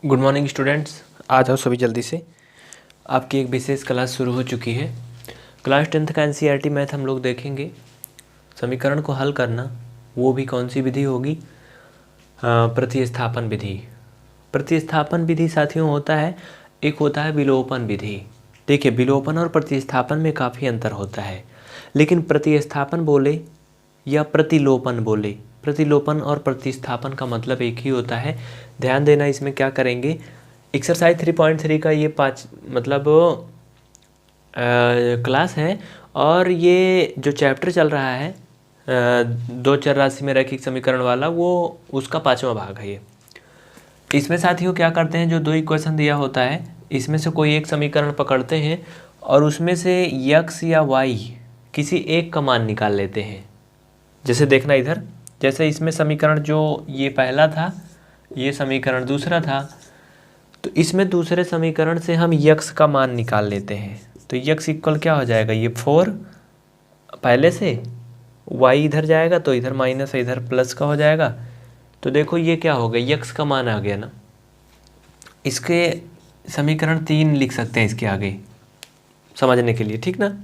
Good morning students, आ जाओ सभी जल्दी से। आपकी एक विशेष क्लास शुरू हो चुकी है। क्लास 10th का एनसीईआरटी मैथ हम लोग देखेंगे। समीकरण को हल करना, वो भी कौन सी विधि होगी? प्रतिस्थापन विधि। प्रतिस्थापन विधि साथियों होता है, एक होता है विलोपन विधि। देखिए, विलोपन और प्रतिस्थापन में काफ़ी अंतर होता है, लेकिन प्रतिस्थापन बोले या प्रतिलोपन बोले, प्रतिलोपन और प्रतिस्थापन का मतलब एक ही होता है। ध्यान देना, इसमें क्या करेंगे, एक्सरसाइज 3.3 का ये 5 मतलब क्लास है, और ये जो चैप्टर चल रहा है दो चर राशि में रैखिक समीकरण वाला, वो उसका 5वां भाग है ये। इसमें साथियों क्या करते हैं, जो दो इक्वेशन दिया होता है, इसमें से कोई एक समीकरण पकड़ते हैं और उसमें से x या y किसी एक का मान निकाल लेते हैं। जैसे देखना इधर, जैसे इसमें समीकरण जो ये पहला था, ये समीकरण दूसरा था, तो इसमें दूसरे समीकरण से हम x का मान निकाल लेते हैं। तो x इक्वल क्या हो जाएगा, ये 4 पहले से, y इधर जाएगा तो इधर माइनस है, इधर प्लस का हो जाएगा। तो देखो ये क्या हो गया, x का मान आ गया ना। इसके समीकरण 3 लिख सकते हैं इसके आगे समझने के लिए, ठीक ना।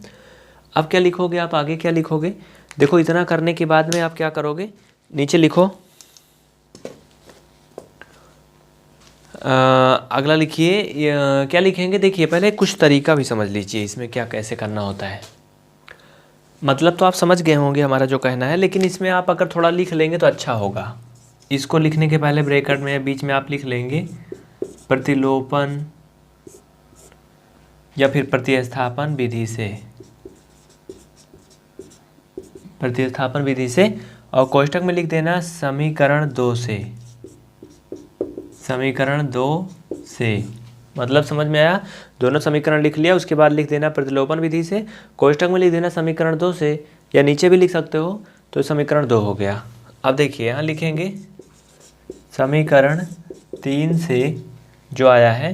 अब क्या लिखोगे आप, आगे क्या लिखोगे, देखो इतना करने के बाद में आप क्या करोगे, नीचे लिखो, अगला लिखिए। क्या लिखेंगे, देखिए पहले कुछ तरीका भी समझ लीजिए इसमें क्या कैसे करना होता है। मतलब तो आप समझ गए होंगे हमारा जो कहना है, लेकिन इसमें आप अगर थोड़ा लिख लेंगे तो अच्छा होगा। इसको लिखने के पहले ब्रैकेट में बीच में आप लिख लेंगे प्रतिलोपन या फिर प्रतिस्थापन विधि से, प्रतिस्थापन विधि से, और कोष्ठक में लिख देना समीकरण 2 से, समीकरण 2 से। मतलब समझ में आया, दोनों समीकरण लिख लिया, उसके बाद लिख देना प्रतिलोपन विधि से, कोष्ठक में लिख देना समीकरण 2 से, या नीचे भी लिख सकते हो, तो समीकरण 2 हो गया। अब देखिए यहाँ लिखेंगे समीकरण 3 से जो आया है,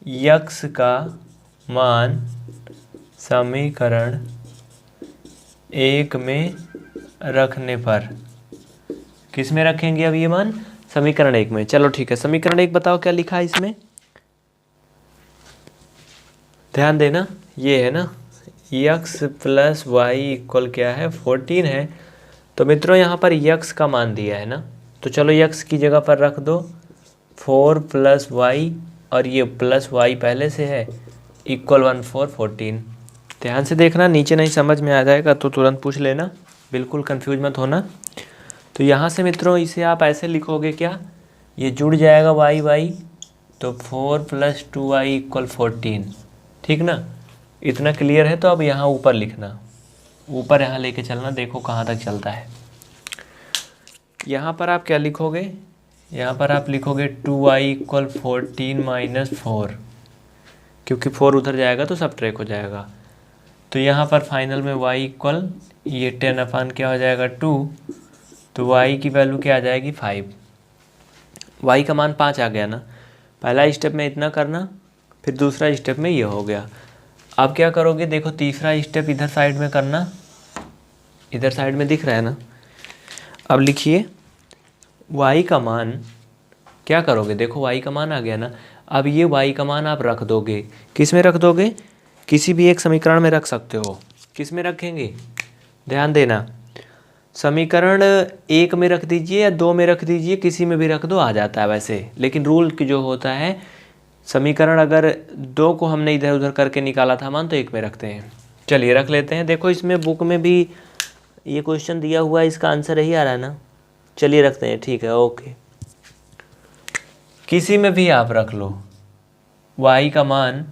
x का मान समीकरण 1 में रखने पर, किस में रखेंगे अब ये मान, समीकरण 1 में। चलो ठीक है, समीकरण 1 बताओ क्या लिखा है इसमें, ध्यान देना, ये है ना, x प्लस वाई इक्वल क्या है, 14 है। तो मित्रों यहाँ पर x का मान दिया है ना, तो चलो x की जगह पर रख दो 4 प्लस वाई, और ये प्लस वाई पहले से है, इक्वल 1 4 14। ध्यान से देखना, नीचे नहीं समझ में आ जाएगा तो तुरंत पूछ लेना, बिल्कुल कंफ्यूज मत होना। तो यहाँ से मित्रों इसे आप ऐसे लिखोगे, क्या ये जुड़ जाएगा वाई वाई, तो 4 प्लस 2y इक्वल 14, ठीक ना। इतना क्लियर है, तो अब यहाँ ऊपर लिखना, ऊपर यहाँ लेके चलना, देखो कहाँ तक चलता है। यहाँ पर आप क्या लिखोगे, यहाँ पर आप लिखोगे 2y इक्वल 14 माइनस 4, क्योंकि 4 उधर जाएगा तो सब ट्रैक हो जाएगा। तो यहाँ पर फाइनल में y इक्वल ये 10 अपान क्या हो जाएगा 2, तो y की वैल्यू क्या आ जाएगी 5। y का मान 5 आ गया ना। पहला स्टेप में इतना करना, फिर दूसरा स्टेप में ये हो गया। अब क्या करोगे, देखो तीसरा स्टेप इधर साइड में करना, इधर साइड में दिख रहा है ना। अब लिखिए y का मान, क्या करोगे, देखो y का मान आ गया ना। अब ये y का मान आप रख दोगे, किस में रख दोगे, किसी भी एक समीकरण में रख सकते हो। किस में रखेंगे, ध्यान देना, समीकरण 1 में रख दीजिए या 2 में रख दीजिए, किसी में भी रख दो, आ जाता है वैसे। लेकिन रूल की जो होता है, समीकरण अगर 2 को हमने इधर उधर करके निकाला था मान, तो 1 में रखते हैं। चलिए रख लेते हैं। देखो इसमें बुक में भी ये क्वेश्चन दिया हुआ है, इसका आंसर यही आ रहा है ना। चलिए रखते हैं, ठीक है, ओके। किसी में भी आप रख लो, y का मान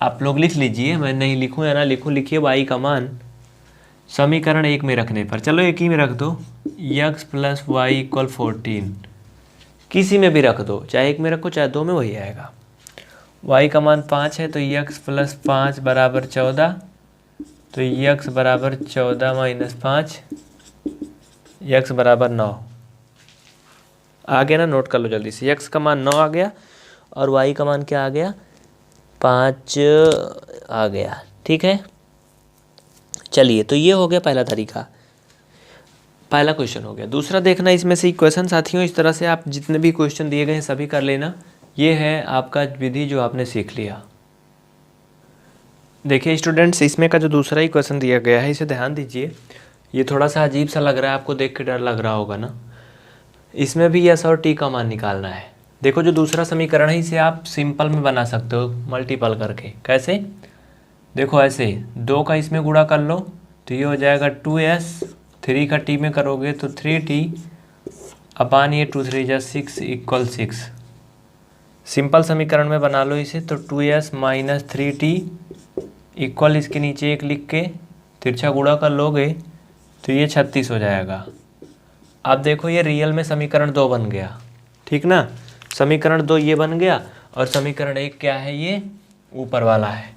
आप लोग लिख लीजिए, मैं नहीं लिखूँ या ना लिखूँ, लिखिए y का मान समीकरण 1 में रखने पर, चलो 1 ही में रख दो, x प्लस वाई इक्वल 14, किसी में भी रख दो, चाहे 1 में रखो चाहे 2 में, वही आएगा। y का मान 5 है, तो x प्लस 5 बराबर 14, तो x बराबर 14 माइनस 5, x बराबर 9 आ गया ना। नोट कर लो जल्दी से, x का मान 9 आ गया और y का मान क्या आ गया, 5 आ गया, ठीक है। चलिए, तो ये हो गया पहला तरीका, पहला क्वेश्चन हो गया। दूसरा देखना, इसमें से इक्वेशन साथियों, इस तरह से आप जितने भी क्वेश्चन दिए गए हैं सभी कर लेना, ये है आपका विधि जो आपने सीख लिया। देखिए स्टूडेंट्स, इसमें का जो दूसरा ही क्वेश्चन दिया गया है इसे ध्यान दीजिए। ये थोड़ा सा अजीब सा लग रहा है, आपको देख के डर लग रहा होगा ना। इसमें भी यस और टी का मान निकालना है। देखो जो दूसरा समीकरण है इसे आप सिंपल में बना सकते हो मल्टीपल करके। कैसे? देखो ऐसे 2 का इसमें गुणा कर लो तो ये हो जाएगा 2s, 3 का t में करोगे तो 3t अपान ये 2 3 जा 6 इक्वल 6। सिंपल समीकरण में बना लो इसे तो 2s माइनस 3t इक्वल इसके नीचे 1 लिख के तिरछा गुणा कर लोगे तो ये 36 हो जाएगा। अब देखो ये रियल में समीकरण 2 बन गया, ठीक ना। समीकरण 2 ये बन गया और समीकरण 1 क्या है, ये ऊपर वाला है।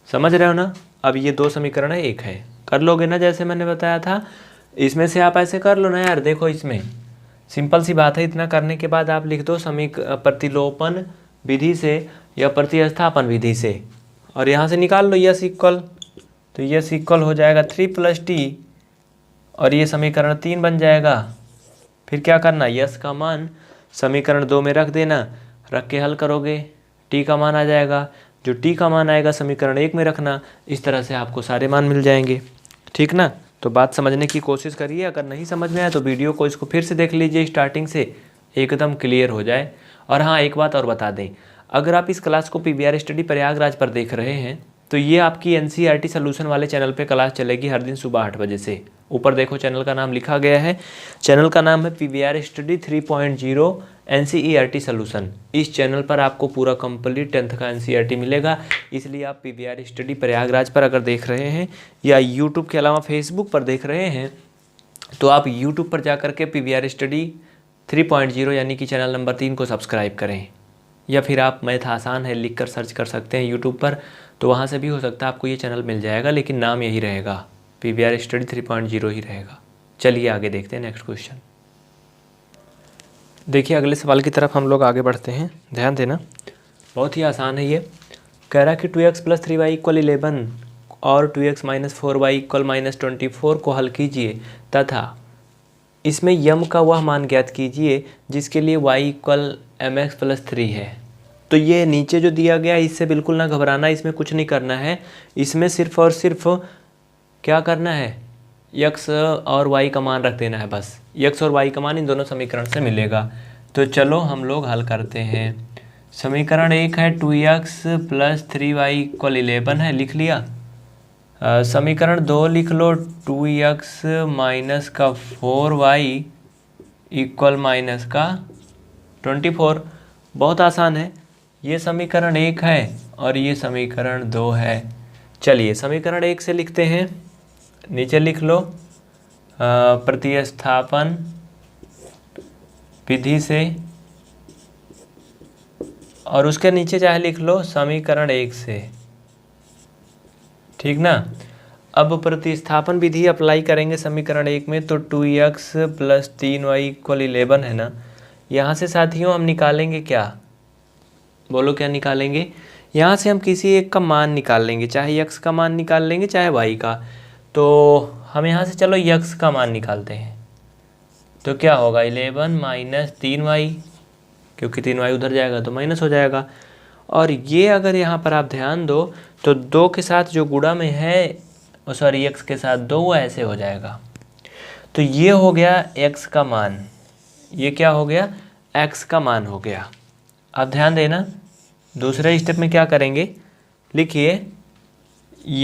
समझ रहे हो ना। अब ये 2 समीकरण है, 1 है। कर लोगे ना जैसे मैंने बताया था। इसमें से आप ऐसे कर लो ना यार। देखो इसमें सिंपल सी बात है। इतना करने के बाद आप लिख दो प्रतिलोपन विधि से या प्रतिस्थापन विधि से और यहाँ से निकाल लो यस इक्वल। तो यस इक्वल हो जाएगा 3 + t और ये समीकरण 3 बन जाएगा। फिर क्या करना, यस का मान समीकरण 2 में रख देना, रख के हल करोगे टी का मान आ जाएगा। जो टी का मान आएगा समीकरण 1 में रखना। इस तरह से आपको सारे मान मिल जाएंगे, ठीक ना। तो बात समझने की कोशिश करिए। अगर नहीं समझ में आए तो वीडियो को इसको फिर से देख लीजिए स्टार्टिंग से, एकदम क्लियर हो जाए। और हाँ, एक बात और बता दें, अगर आप इस क्लास को PVR स्टडी प्रयागराज पर देख रहे हैं तो ये आपकी NCERT सोल्यूशन वाले चैनल पे क्लास चलेगी हर दिन सुबह 8 बजे से। ऊपर देखो चैनल का नाम लिखा गया है। चैनल का नाम है PVR स्टडी 3.0 NCERT सोल्यूशन। इस चैनल पर आपको पूरा कंप्लीट 10th का NCERT मिलेगा। इसलिए आप PVR स्टडी प्रयागराज पर अगर देख रहे हैं या यूट्यूब के अलावा फेसबुक पर देख रहे हैं तो आप यूट्यूब पर जाकर के PVR स्टडी 3.0 यानी कि चैनल नंबर 3 को सब्सक्राइब करें। या फिर आप मैथ आसान है लिख कर सर्च कर सकते हैं यूट्यूब पर, तो वहाँ से भी हो सकता है आपको ये चैनल मिल जाएगा, लेकिन नाम यही रहेगा, PVR स्टडी 3.0 ही रहेगा। चलिए आगे देखते हैं नेक्स्ट क्वेश्चन। देखिए अगले सवाल की तरफ हम लोग आगे बढ़ते हैं, ध्यान देना। बहुत ही आसान है ये। कह रहा है कि 2x + 3y = 11 और 2x - 4y = -24 को हल कीजिए तथा इसमें यम का वह मान ज्ञात कीजिए जिसके लिए y = mx + 3 है। तो ये नीचे जो दिया गया है इससे बिल्कुल ना घबराना, इसमें कुछ नहीं करना है। इसमें सिर्फ और सिर्फ क्या करना है, x और y का मान रख देना है बस। x और y का मान इन दोनों समीकरण से मिलेगा। तो चलो हम लोग हल करते हैं। समीकरण 1 है 2x + 3y = 11 है, लिख लिया। समीकरण 2 लिख लो 2x - 4y = -24। बहुत आसान है। ये समीकरण 1 है और ये समीकरण 2 है। चलिए समीकरण 1 से लिखते हैं। नीचे लिख लो प्रतिस्थापन विधि से और उसके नीचे चाहे लिख लो समीकरण 1 से, ठीक ना। अब प्रतिस्थापन विधि अप्लाई करेंगे समीकरण 1 में तो 2x + 3y = 11 है ना। यहाँ से साथियों हम निकालेंगे क्या, बोलो क्या निकालेंगे। यहाँ से हम किसी एक का मान निकाल लेंगे, चाहे x का मान निकाल लेंगे चाहे y का। तो हम यहाँ से चलो x का मान निकालते हैं। तो क्या होगा 11 - 3y, क्योंकि 3y उधर जाएगा तो माइनस हो जाएगा। और ये अगर यहाँ पर आप ध्यान दो तो 2 के साथ जो गुणा में है, सॉरी x के साथ 2, वो ऐसे हो जाएगा। तो ये हो गया x का मान, ये क्या हो गया, x का मान हो गया। अब ध्यान देना दूसरे स्टेप में क्या करेंगे, लिखिए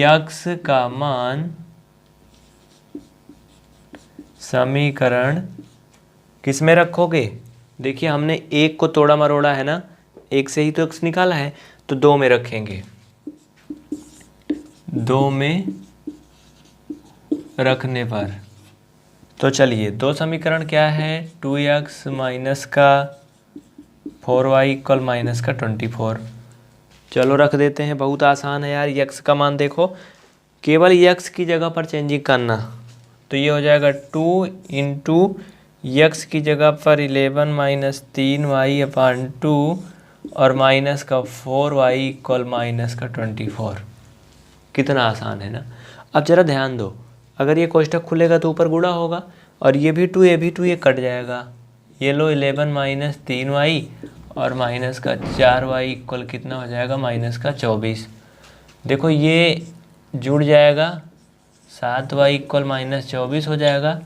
x का मान समीकरण किस में रखोगे। देखिए हमने 1 को तोड़ा मरोड़ा है ना, 1 से ही तो x निकाला है, तो 2 में रखेंगे। 2 में रखने पर तो चलिए 2 समीकरण क्या है, 2x - 4y = -24। चलो रख देते हैं, बहुत आसान है यार। x का मान देखो, केवल x की जगह पर चेंजिंग करना। तो ये हो जाएगा 2 × x की जगह पर 11 - 3y/2 और -4y = -24। कितना आसान है ना। अब ज़रा ध्यान दो, अगर ये कोष्ठक खुलेगा तो ऊपर गुणा होगा और ये भी 2 ये भी 2, ये कट जाएगा। ये लो 11 - 3y और माइनस का 4y इक्वल कितना हो जाएगा, माइनस का 24। देखो ये जुड़ जाएगा, 7y इक्वल माइनस 24 हो जाएगा।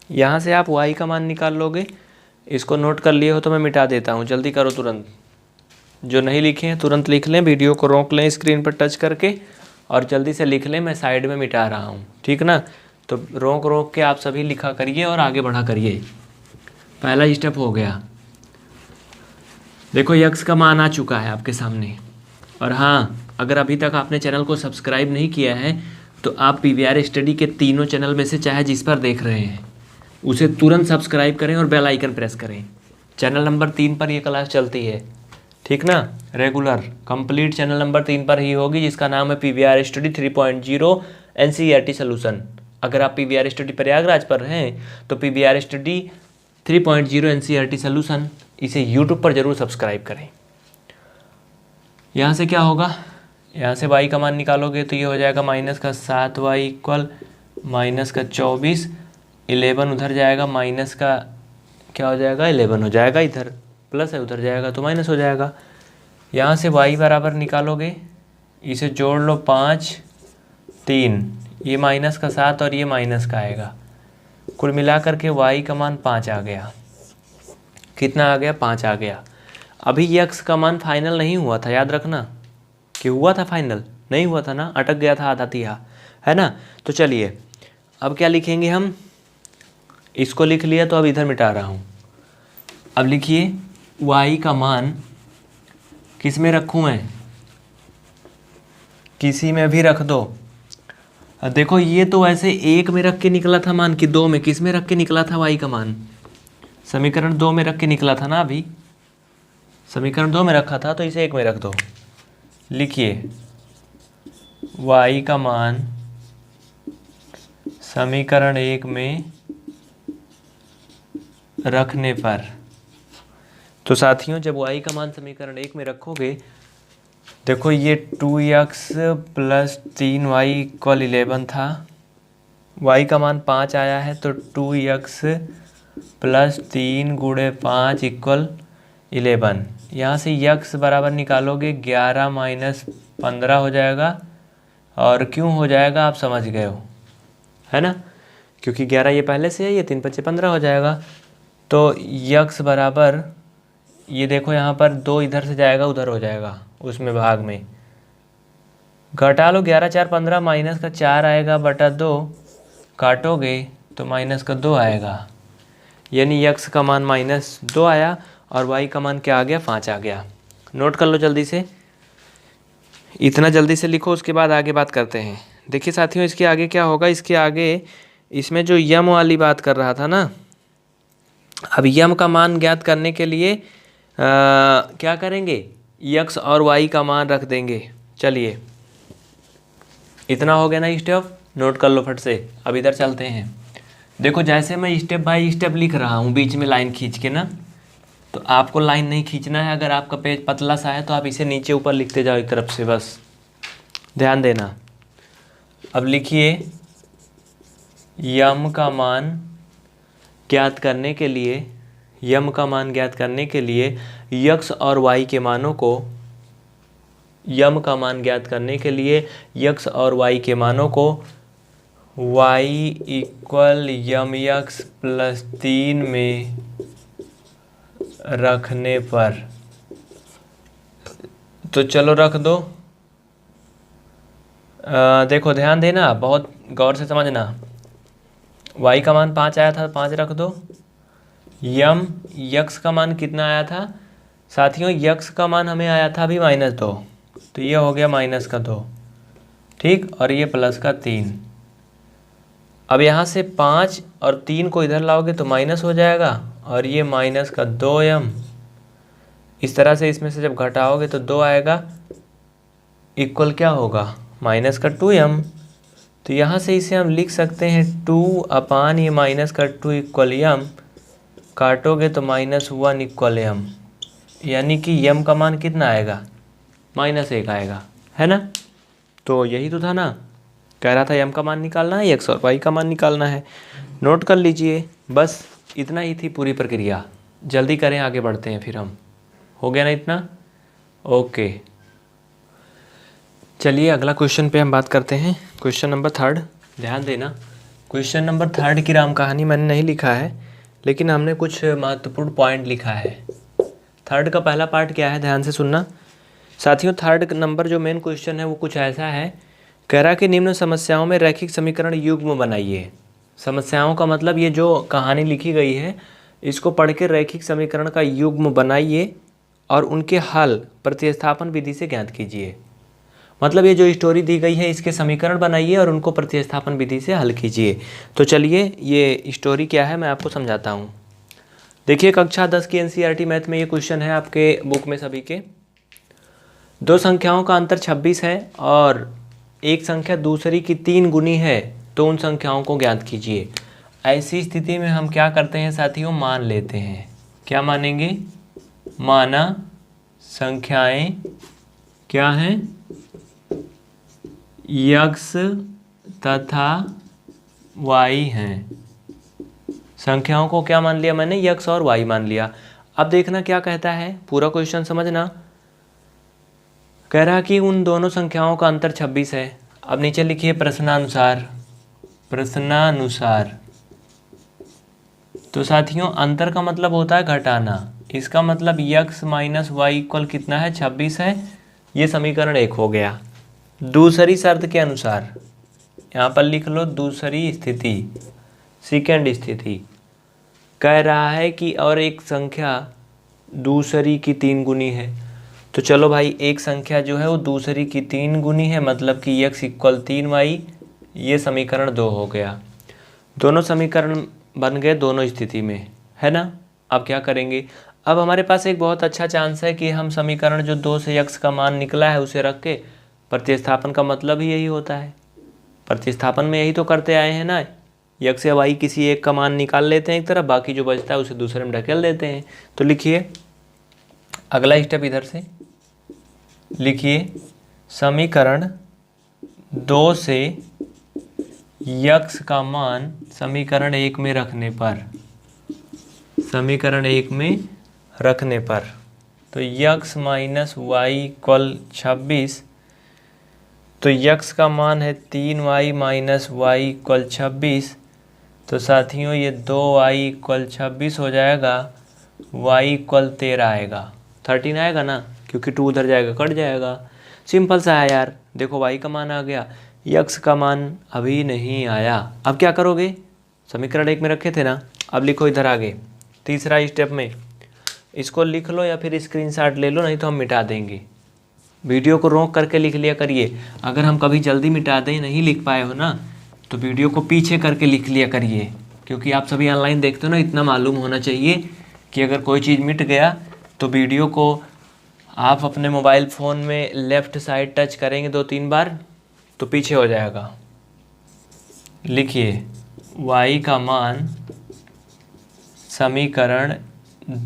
यहाँ से आप y का मान निकाल लोगे। इसको नोट कर लिए हो तो मैं मिटा देता हूँ, जल्दी करो तुरंत। जो नहीं लिखे हैं तुरंत लिख लें, वीडियो को रोक लें स्क्रीन पर टच करके और जल्दी से लिख लें, मैं साइड में मिटा रहा हूँ, ठीक ना। तो रोक के आप सभी लिखा करिए और आगे बढ़ा करिए। पहला स्टेप हो गया। देखो यक्स का मान आ चुका है आपके सामने। और हाँ, अगर अभी तक आपने चैनल को सब्सक्राइब नहीं किया है तो आप PVR स्टडी के तीनों चैनल में से चाहे जिस पर देख रहे हैं उसे तुरंत सब्सक्राइब करें और बेल आइकन प्रेस करें। चैनल नंबर 3 पर ये क्लास चलती है, ठीक ना। रेगुलर कंप्लीट चैनल नंबर 3 पर ही होगी, जिसका नाम है PVR स्टडी 3.0 NCERT सोल्यूशन। अगर आप PVR स्टडी प्रयागराज पर हैं तो PVR स्टडी 3.0 NCERT सोल्यूशन, इसे यूट्यूब पर ज़रूर सब्सक्राइब करें। यहाँ से क्या होगा, यहाँ से y का मान निकालोगे तो ये हो जाएगा माइनस का 7y इक्वल माइनस का 24। 11 उधर जाएगा, माइनस का क्या हो जाएगा, 11 हो जाएगा, इधर प्लस है उधर जाएगा तो माइनस हो जाएगा। यहाँ से y बराबर निकालोगे, इसे जोड़ लो 5 3, ये माइनस का 7 और ये माइनस का आएगा। कुल मिला करके y का मान 5 आ गया। कितना आ गया, 5 आ गया। अभी x का मान फाइनल नहीं हुआ था, याद रखना कि हुआ था फाइनल, नहीं हुआ था ना, अटक गया था आधा तिहा, है ना। तो चलिए अब क्या लिखेंगे हम, इसको लिख लिया तो अब इधर मिटा रहा हूँ। अब लिखिए y का मान किस में रखूँ मैं, किसी में भी रख दो। देखो ये तो ऐसे 1 में रख के निकला था मान कि 2 में, किस में रख के निकला था y का मान, समीकरण 2 में रख के निकला था ना। अभी समीकरण 2 में रखा था तो इसे 1 में रख दो। लिखिए y का मान समीकरण 1 में रखने पर, तो साथियों जब y का मान समीकरण 1 में रखोगे, देखो ये 2x प्लस 3y इक्वल 11 था, y का मान 5 आया है तो 2x प्लस 3 गुणे 5 इक्वल 11। यहाँ से x बराबर निकालोगे 11 माइनस 15 हो जाएगा। और क्यों हो जाएगा आप समझ गए हो, है ना, क्योंकि 11 ये पहले से है, ये 3 5 15 हो जाएगा। तो x बराबर, ये देखो यहाँ पर 2 इधर से जाएगा उधर हो जाएगा, उसमें भाग में घटा लो, 11 4 15 माइनस का 4 आएगा बटा 2, काटोगे तो माइनस का 2 आएगा। यानी x का मान -2 आया और y का मान क्या आ गया, 5 आ गया। नोट कर लो जल्दी से, इतना जल्दी से लिखो, उसके बाद आगे बात करते हैं। देखिए साथियों इसके आगे क्या होगा, इसके आगे इसमें जो यम वाली बात कर रहा था ना, अब यम का मान ज्ञात करने के लिए क्या करेंगे, x और y का मान रख देंगे। चलिए इतना हो गया ना स्टेप, नोट कर लो फट से। अब इधर चलते हैं। देखो जैसे मैं स्टेप बाय स्टेप लिख रहा हूँ बीच में लाइन खींच के ना, तो आपको लाइन नहीं खींचना है। अगर आपका पेज पतला सा है तो आप इसे नीचे ऊपर लिखते जाओ एक तरफ से, बस ध्यान देना। अब लिखिए यम का मान ज्ञात करने के लिए, यम का मान ज्ञात करने के लिए x और y के मानों को, यम का मान ज्ञात करने के लिए x और y के मानों को y इक्वल यम x प्लस 3 में रखने पर, तो चलो रख दो। देखो ध्यान देना, बहुत गौर से समझना। y का मान 5 आया था, 5 रख दो। यम x का मान कितना आया था साथियों, x का मान हमें आया था अभी -2, तो ये हो गया -2, ठीक, और ये प्लस का 3। अब यहाँ से 5 और 3 को इधर लाओगे तो माइनस हो जाएगा, और ये -2m। इस तरह से इसमें से जब घटाओगे तो 2 आएगा, इक्वल क्या होगा, -2m। तो यहाँ से इसे हम लिख सकते हैं 2 अपान ये -2 इक्वल m, काटोगे तो -1 इक्वल m, यानी कि m का मान कितना आएगा, -1 आएगा, है ना। तो यही तो था ना, कह रहा था m का मान निकालना है, x और y का मान निकालना है। नोट कर लीजिए, बस इतना ही थी पूरी प्रक्रिया। जल्दी करें, आगे बढ़ते हैं फिर हम। हो गया ना इतना? ओके, चलिए अगला क्वेश्चन पे हम बात करते हैं। क्वेश्चन नंबर 3, ध्यान देना। क्वेश्चन नंबर 3 की राम कहानी मैंने नहीं लिखा है, लेकिन हमने कुछ महत्वपूर्ण पॉइंट लिखा है। 3 का पहला पार्ट क्या है, ध्यान से सुनना साथियों। 3 नंबर जो मेन क्वेश्चन है वो कुछ ऐसा है, कह रहा कि निम्न समस्याओं में रैखिक समीकरण युग्म बनाइए। समस्याओं का मतलब ये जो कहानी लिखी गई है इसको पढ़ के रैखिक समीकरण का युग्म बनाइए और उनके हल प्रतिस्थापन विधि से ज्ञात कीजिए। मतलब ये जो स्टोरी दी गई है इसके समीकरण बनाइए और उनको प्रतिस्थापन विधि से हल कीजिए। तो चलिए ये स्टोरी क्या है मैं आपको समझाता हूँ। देखिए कक्षा 10 की एनसीईआरटी मैथ में ये क्वेश्चन है आपके बुक में सभी के। दो संख्याओं का अंतर 26 है और एक संख्या दूसरी की 3 गुनी है, तो उन संख्याओं को ज्ञात कीजिए। ऐसी स्थिति में हम क्या करते हैं साथियों, मान लेते हैं। क्या मानेंगे? माना संख्याएं क्या हैं, x तथा y हैं। संख्याओं को क्या मान लिया मैंने, x और y मान लिया। अब देखना क्या कहता है, पूरा क्वेश्चन समझना। कह रहा कि उन दोनों संख्याओं का अंतर 26 है। अब नीचे लिखिए प्रश्नानुसार। प्रश्नानुसार तो साथियों अंतर का मतलब होता है घटाना। इसका मतलब x माइनस वाई इक्वल कितना है, 26 है। ये समीकरण 1 हो गया। दूसरी शर्त के अनुसार यहाँ पर लिख लो, दूसरी स्थिति, सेकेंड स्थिति। कह रहा है कि और एक संख्या दूसरी की 3 गुनी है। तो चलो भाई एक संख्या जो है वो दूसरी की 3 गुनी है, मतलब कि x इक्वल 3y। ये समीकरण 2 हो गया। दोनों समीकरण बन गए दोनों स्थिति में, है ना। अब क्या करेंगे, अब हमारे पास एक बहुत अच्छा चांस है कि हम समीकरण जो 2 से x का मान निकला है उसे रख के, प्रतिस्थापन का मतलब ही यही होता है, प्रतिस्थापन में यही तो करते आए हैं ना। x या y किसी एक का मान निकाल लेते हैं एक तरफ, बाकी जो बचता है उसे दूसरे में ढकेल देते हैं। तो लिखिए अगला स्टेप, इधर से लिखिए समीकरण 2 से x का मान समीकरण 1 में रखने पर, समीकरण 1 में रखने पर तो x माइनस वाई इक्वल 26। तो x का मान है 3y माइनस वाई इक्वल 26। तो साथियों ये 2y इक्वल 26 हो जाएगा, y इक्वल 13 आएगा। 13 आएगा ना, क्योंकि 2 उधर जाएगा कट जाएगा। सिंपल सा है यार। देखो y का मान आ गया, x का मान अभी नहीं आया। अब क्या करोगे, समीकरण 1 में रखे थे ना, अब लिखो इधर आगे तीसरा स्टेप में। इसको लिख लो या फिर स्क्रीनशॉट ले लो, नहीं तो हम मिटा देंगे। वीडियो को रोक करके लिख लिया करिए। अगर हम कभी जल्दी मिटा दें, नहीं लिख पाए हो ना, तो वीडियो को पीछे करके लिख लिया करिए, क्योंकि आप सभी ऑनलाइन देखते हो ना। इतना मालूम होना चाहिए कि अगर कोई चीज़ मिट गया तो वीडियो को आप अपने मोबाइल फ़ोन में लेफ़्ट साइड टच करेंगे 2-3 बार तो पीछे हो जाएगा। लिखिए y का मान समीकरण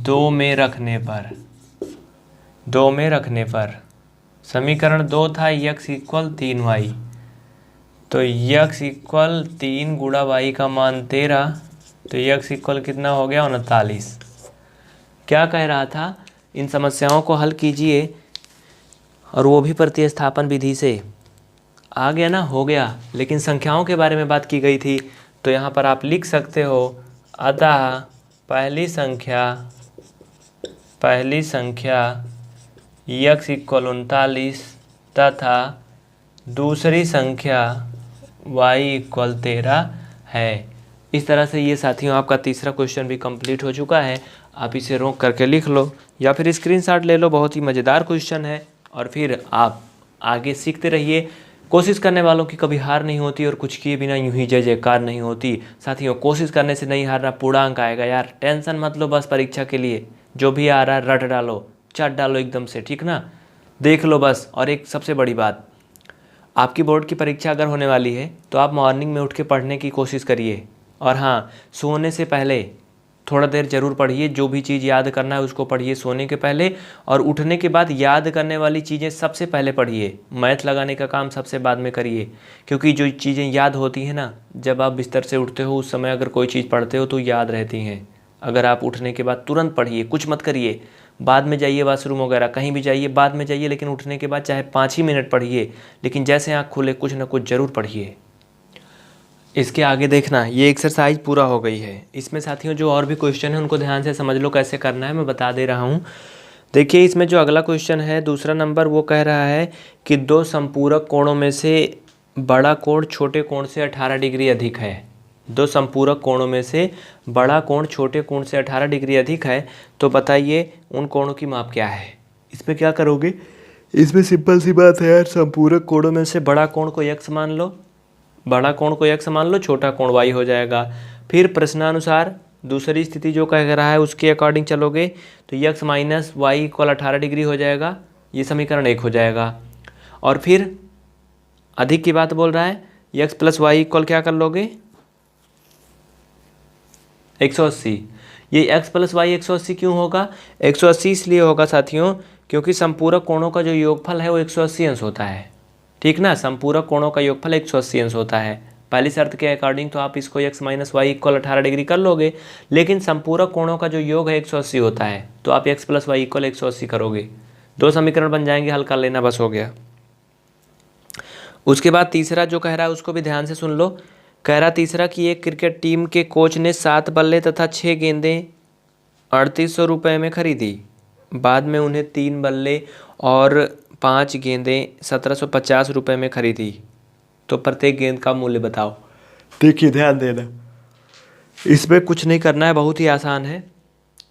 2 में रखने पर, 2 में रखने पर समीकरण 2 था x इक्वल 3y। तो x इक्वल 3 गुणा y का मान 13। तो x इक्वल कितना हो गया, 39। क्या कह रहा था, इन समस्याओं को हल कीजिए और वो भी प्रतिस्थापन विधि से। आ गया ना, हो गया। लेकिन संख्याओं के बारे में बात की गई थी, तो यहाँ पर आप लिख सकते हो, अतः पहली संख्या x इक्वल 39 तथा दूसरी संख्या y इक्वल 13 है। इस तरह से ये साथियों आपका तीसरा क्वेश्चन भी कंप्लीट हो चुका है। आप इसे रोक करके लिख लो या फिर स्क्रीनशॉट ले लो, बहुत ही मज़ेदार क्वेश्चन है। और फिर आप आगे सीखते रहिए। कोशिश करने वालों की कभी हार नहीं होती और कुछ किए बिना यूं ही जय जयकार नहीं होती। साथियों कोशिश करने से नहीं हारना, पूरा अंक आएगा यार। टेंशन मत लो, बस परीक्षा के लिए जो भी आ रहा है रट डालो, चट डालो एकदम से, ठीक ना। देख लो बस। और एक सबसे बड़ी बात, आपकी बोर्ड की परीक्षा अगर होने वाली है तो आप मॉर्निंग में उठ के पढ़ने की कोशिश करिए। और हाँ, सोने से पहले थोड़ा देर ज़रूर पढ़िए। जो भी चीज़ याद करना है उसको पढ़िए सोने के पहले, और उठने के बाद याद करने वाली चीज़ें सबसे पहले पढ़िए। मैथ लगाने का काम सबसे बाद में करिए, क्योंकि जो चीज़ें याद होती हैं ना, जब आप बिस्तर से उठते हो उस समय अगर कोई चीज़ पढ़ते हो तो याद रहती हैं। अगर आप उठने के बाद तुरंत पढ़िए, कुछ मत करिए, बाद में जाइए वॉशरूम वगैरह कहीं भी जाइए, बाद में जाइए, लेकिन उठने के बाद चाहे 5 ही मिनट पढ़िए, लेकिन जैसे आँख खुले कुछ ना कुछ ज़रूर पढ़िए। इसके आगे देखना, ये एक्सरसाइज पूरा हो गई है। इसमें साथियों जो और भी क्वेश्चन है उनको ध्यान से समझ लो कैसे करना है, मैं बता दे रहा हूँ। देखिए इसमें जो अगला क्वेश्चन है दूसरा नंबर, वो कह रहा है कि दो संपूरक कोणों में से बड़ा कोण छोटे कोण से 18 डिग्री अधिक है। दो संपूरक कोणों में से बड़ा कोण छोटे कोण से 18 डिग्री अधिक है, तो बताइए उन कोणों की माप क्या है। इसमें क्या करोगे, इसमें सिंपल सी बात है यार, संपूरक कोणों में से बड़ा कोण को x मान लो, बड़ा कोण को x मान लो, छोटा कोण y हो जाएगा। फिर प्रश्नानुसार दूसरी स्थिति जो कह रहा है उसके अकॉर्डिंग चलोगे तो x minus Y equal 18 degree हो जाएगा, ये समीकरण 1 हो जाएगा। और फिर अधिक की बात बोल रहा है, x प्लस वाई इक्वल क्या कर लोगे 180। ये x प्लस वाई 180 क्यों होगा, 180 इसलिए होगा साथियों क्योंकि संपूरक कोणों का जो योगफल है वो 180 अंश होता है, ठीक ना। संपूरक कोणों का योगफल 180 अंश होता है। पहली शर्त के अकॉर्डिंग तो आप इसको x minus Y equal 18 degree कर लोगे, लेकिन संपूरक कोणों का जो योग है 180 होता है, तो आप x प्लस वाई इक्वल 180 करोगे, दो समीकरण बन जाएंगे, हल कर लेना, बस हो गया। उसके बाद तीसरा जो कह रहा है उसको भी ध्यान से सुन लो। कह रहा तीसरा कि एक क्रिकेट टीम के कोच ने 7 बल्ले तथा 6 गेंदें 3800 रुपये में खरीदी। बाद में उन्हें 3 बल्ले और 5 गेंदें 1750 रुपये में खरीदी, तो प्रत्येक गेंद का मूल्य बताओ। देखिए ध्यान देना, इसमें कुछ नहीं करना है, बहुत ही आसान है।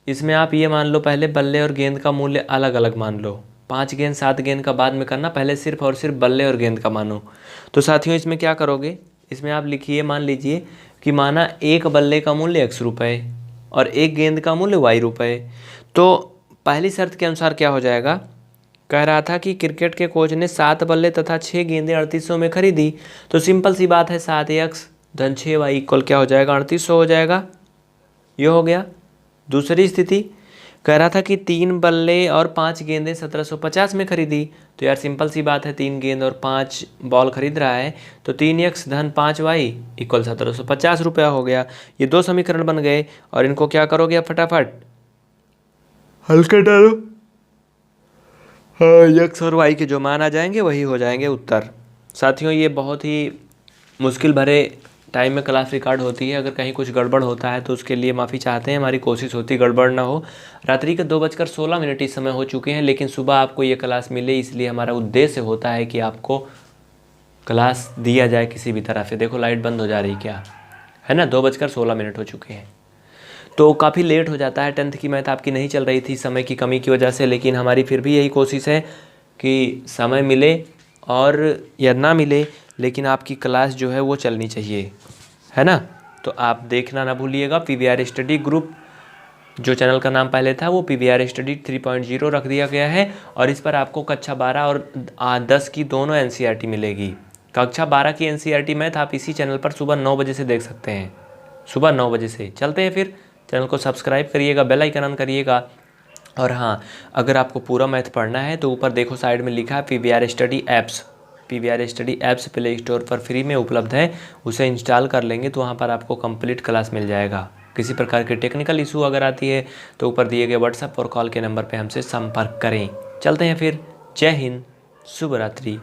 इसमें आप ये मान लो पहले बल्ले और गेंद का मूल्य अलग अलग मान लो, 5 गेंद 7 गेंद का बाद में करना, पहले सिर्फ और सिर्फ बल्ले और गेंद का मानो। तो साथियों इसमें क्या करोगे, इसमें आप लिखिए, मान लीजिए कि माना एक बल्ले का मूल्य x रुपये और एक गेंद का मूल्य y रुपये। तो पहली शर्त के अनुसार क्या हो जाएगा, कह रहा था कि क्रिकेट के कोच ने 7 बल्ले तथा 6 गेंदें 3800 में खरीदी, तो सिंपल सी बात है 7x धन 6y इक्वल क्या हो जाएगा 3800 हो जाएगा, ये हो गया। दूसरी स्थिति कह रहा था कि 3 बल्ले और 5 गेंदें 1750 में खरीदी, तो यार सिंपल सी बात है 3 गेंद और 5 बॉल खरीद रहा है, तो 3x धन 5y इक्वल 1750 रुपया हो गया। ये दो समीकरण बन गए और इनको क्या करोगे आप फटाफट हल कर डालो। हाँ, x और y के जो मान आ जाएंगे वही हो जाएंगे उत्तर। साथियों ये बहुत ही मुश्किल भरे टाइम में क्लास रिकॉर्ड होती है, अगर कहीं कुछ गड़बड़ होता है तो उसके लिए माफ़ी चाहते हैं, हमारी कोशिश होती है गड़बड़ ना हो। रात्रि के 2:16 इस समय हो चुके हैं, लेकिन सुबह आपको ये क्लास मिले इसलिए हमारा उद्देश्य होता है कि आपको क्लास दिया जाए किसी भी तरह से। देखो लाइट बंद हो जा रही क्या है ना, 2:16 हो चुके हैं, तो काफ़ी लेट हो जाता है। 10th की मैथ आपकी नहीं चल रही थी समय की कमी की वजह से, लेकिन हमारी फिर भी यही कोशिश है कि समय मिले और या ना मिले, लेकिन आपकी क्लास जो है वो चलनी चाहिए, है ना। तो आप देखना ना भूलिएगा। PVR स्टडी ग्रुप जो चैनल का नाम पहले था वो PVR स्टडी 3.0 रख दिया गया है, और इस पर आपको कक्षा 12 और 10 की दोनों NCERT मिलेगी। कक्षा 12 की NCERT मैथ आप इसी चैनल पर सुबह 9 बजे से देख सकते हैं, सुबह 9 बजे से। चलते हैं फिर, चैनल को सब्सक्राइब करिएगा, बेल आइकन ऑन करिएगा। और हाँ, अगर आपको पूरा मैथ पढ़ना है तो ऊपर देखो साइड में लिखा है PVR study apps. PVR study apps play store पर फ्री में उपलब्ध है, उसे इंस्टॉल कर लेंगे तो वहाँ पर आपको कंप्लीट क्लास मिल जाएगा। किसी प्रकार की टेक्निकल इशू अगर आती है तो ऊपर दिए गए व्हाट्सएप और कॉल के नंबर पर हमसे संपर्क करें। चलते हैं फिर, जय हिंद, शुभ रात्रि।